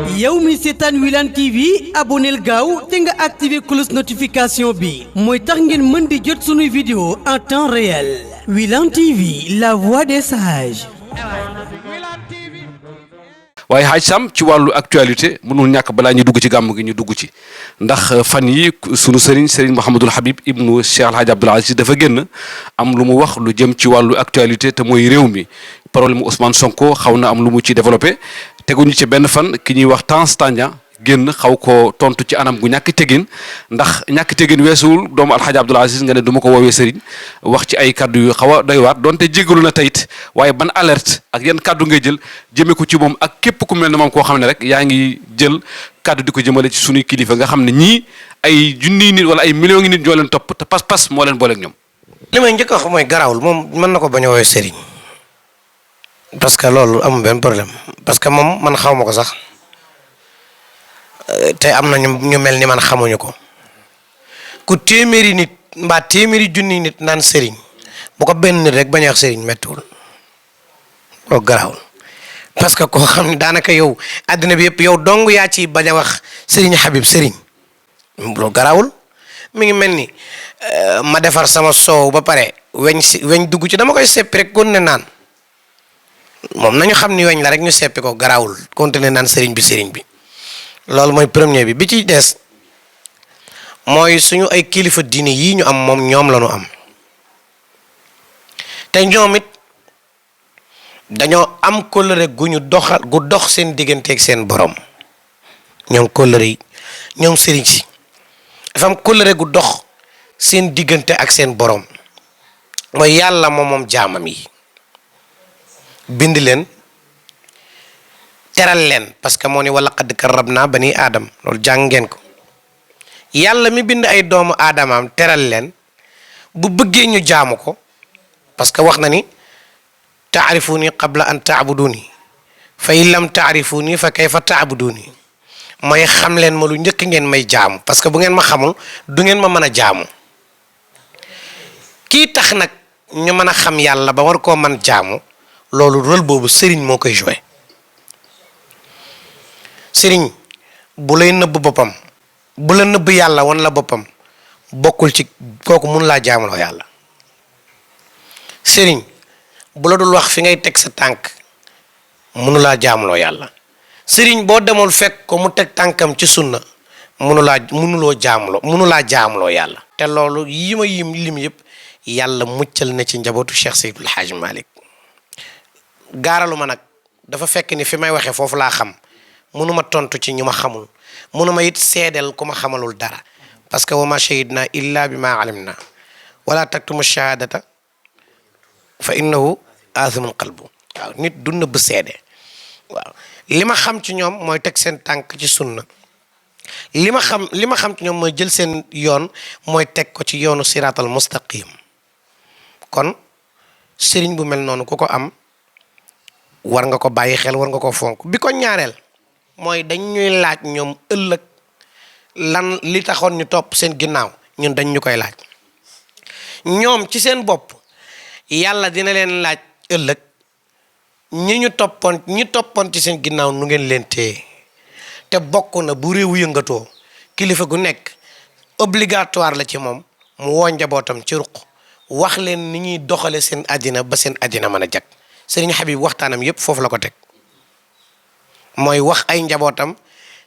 yow mi seetaan Wilane TV abonneel gaaw te nga activé cloche notification bi mooy tax ngeen mën di jot sunuy vidéo en temps réel Wilane TV la voix des sages. waaye Hadj Sam ci wàllu actualité mënul ñàkk balaa ñu dugg ci gàmm gi ñu dugg ci ndax fan yi sunu sëriñ Mouhamadul Habib ibnu Cheikh El Hadj Abdoul Aziz dafa génn am lu mu wax lu jëm ci wàllu actualité te mooy réew mi problème Ousmane Sonko xaw na am lu mu ci développé teguñu ci benn fan ki ñuy wax Tange Tandian génn xaw ko tontu ci anam gu ñàkk tegin ndax ñàkk tegin weesuwul doomu Al Hadj Abdoul Aziz nga ne du ma ko woowee sëriñ wax ci ay kaddu yu xaw a doy waar donte jéggalu na tayit waaye ban alerte ak yan kaddu ngay jël jëmee ko ci moom ak képp ku mel ne moom koo xam ne rek yaa ngi jël kaddu di ko jëmale ci sunuy kilifa nga xam ne ñii ay junniy nit wala ay millions ngi nit ñoo leen topp te pas-pas moo leen booleeg ñoom. li may njëkk a wax mooy garaawul moom mën na ko bañ a woowee sëriñ parce que loolu amul benn problème parce que moom man xaw ma ko sax. te am na ñu mel ni man xamuñu ko ku téeméeri nit mbaa téeméeri junni nit naan sëriñ bu ko benn nit rek bañ a wax sëriñ méttiwul loolu garaawul parce que koo xam ne daanaka yow àddina bi yëpp yow dong yaa ci bañ a wax sëriñ Habib sëriñ loolu garaawul mi ngi mel ni ma defar sama soow ba pare weñ dugg ci dama koy seppi rek kon ne naan moom nañu xam ni weñ la rek ñu seppi ko garaawul continuer naan sëriñ bi. loolu mooy premier bi ci des mooy suñu ay kilifa diine yii ñu am moom ñoom la ñu am te ñoom it dañoo am kóllëre gu dox seen digganteeg seen borom ñoom kóllëre yi ñoom sëriñ si dafa am kóllëre gu dox seen diggante ak seen borom mooy yàlla moom jaamam yi bind leen. teral leen parce que moo ni wala qad karramna bani aadam loolu jàng ngeen ko yàlla mi bind ay doomu aadamaam teral leen bu bëggee ñu jaamu ko parce que wax na ni taarifuni qabla an taabuduni fa in lam taarifuni fa kayfa taabuduni mooy xam leen ma lu njëkk ngeen may jaamu parce que bu ngeen ma xamul du ngeen ma mën a jaamu kii tax nag ñu mën a xam yàlla ba war koo mën jaamu loolu rôle boobu sëriñ moo koy joué. sëriñ bu lay nëbb boppam bu la nëbb yàlla wan la boppam bokkul ci kooku mun laa jaamuloo yàlla sëriñ bu la dul wax fi ngay teg sa tànk munu laa jaamuloo yàlla sëriñ boo demul fekk ko mu teg tànkam ci sunna munulaa jaamuloo yàlla te loolu yi ma lim yëpp yàlla muccal na ci njabootu Cheikh Seydil Hadj Malick gaaralu ma nag dafa fekk ni fi may waxee foofu laa xam mënuma tontu ci ñu ma xamul mënuma it seedeel ku ma xamalul dara parce que wa ma shahidna illa bi ma alimna wala taktumu shahadata fa innahu aathimun qalbu waaw nit du nëbb seede waaw li ma xam ci ñoom mooy teg seen tànk ci sunna li ma xam ci ñoom mooy jël seen yoon mooy teg ko ci yoonu siraatal mustaqim kon sëriñ bu mel noonu ku ko am war nga ko bàyyi xel war nga ko fonk bi ko ñaareel mooy dañ ñuy laaj ñoom ëllëg lan li taxoon ñu topp seen ginnaaw ñun dañ ñu koy laaj ñoom ci seen bopp yàlla dina leen laaj ëllëg ñi toppoon ci seen ginnaaw nu ngeen leen téye te bokk na bu réewu yëngatoo kilifa gu nekk obligatoire la ci moom mu woo njabootam ci ruq wax leen ni ñuy doxale seen àddina ba seen àddina mën a jag Sëriñ Habib waxtaanam yépp foofu la ko teg mooy wax ay njabootam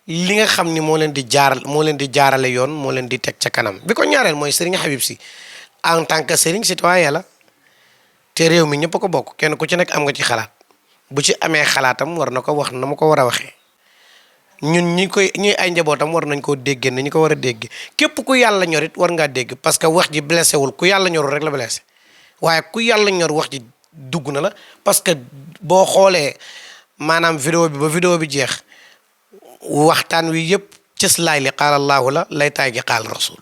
li nga xam ni moo leen di jaarale yoon moo leen di teg ca kanam bi ko ñaareel mooy Serigne Habib Sy en tant que Serigne citoyen la te réew mi ñëpp ko bokk kenn ku ci nekk am nga ci xalaat bu ci amee xalaatam war na ko wax na mu ko war a waxee ñun ñuy ay njabootam war nañ koo déggee ni ñu ko war a dégg képp ku yàlla ñor it war ngaa dégg parce que wax ji blessé wul ku yàlla ñorul rek la blessé waaye ku yàlla ñor wax ji dugg na la parce que boo xoolee maanaam vidéo bi jeex waxtaan wi yëpp cëslaay li qaala Allahu la laytaay gi qaala rasul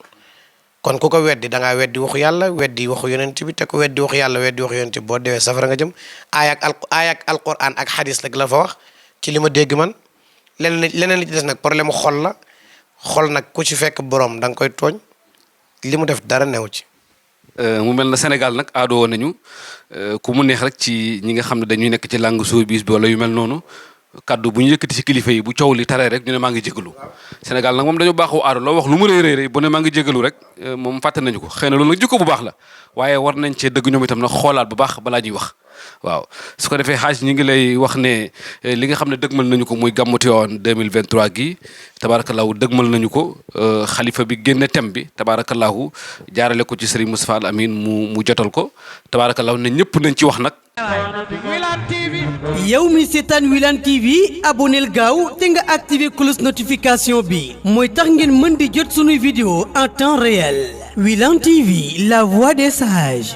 kon ku ko weddi da ngaa weddi waxu yàlla weddi waxu yonent bi te ku weddi waxu yàlla weddi waxu yonent bi boo dewee safara nga jëm aaya ak alquran ak xadis rek la fa wax ci li ma dégg man leneen li ci des nag problème mu xol nag ku ci fekk borom da nga koy tooñ li mu def dara new ci. mu mel na Sénégal nag aadoo nañu ku mu neex rek ci ñi nga xam ne dañuy nekk ci langue showbiz bi wala yu mel noonu kaddu bu ñu yëkkati ci kilifa yi bu coow li taree rek ñu ne maa ngi jégalu Sénégal nag moom dañoo baaxoo aar loo wax lu mu rëy bu ne maa ngi jégalu rek moom fàtte nañu ko xëy na loolu nag jikko bu baax la waaye war nañ cee dëgg ñoom itam nag xoolaat bu baax balaa ñuy wax waaw su ko defee xaaj ñi ngi lay wax ne li nga xam ne dëgmal nañu ko muy gàmmu Tiwaawan 2023 gi tabaarakallaahu dëgmal nañu ko xalifa bi génne thème bi tabaarakallaahu jaarale ko ci Serigne Moustapha Al Amin mu jotal ko tabaarakallaahu ne ñëpp nañ ci wax nag. yow mi seetaan Wilane TV aboneel gaaw te nga activé cloche notification bi mooy tax ngeen mën di jot sunuy vidéo en temps réel Wilane TV la voix des sages.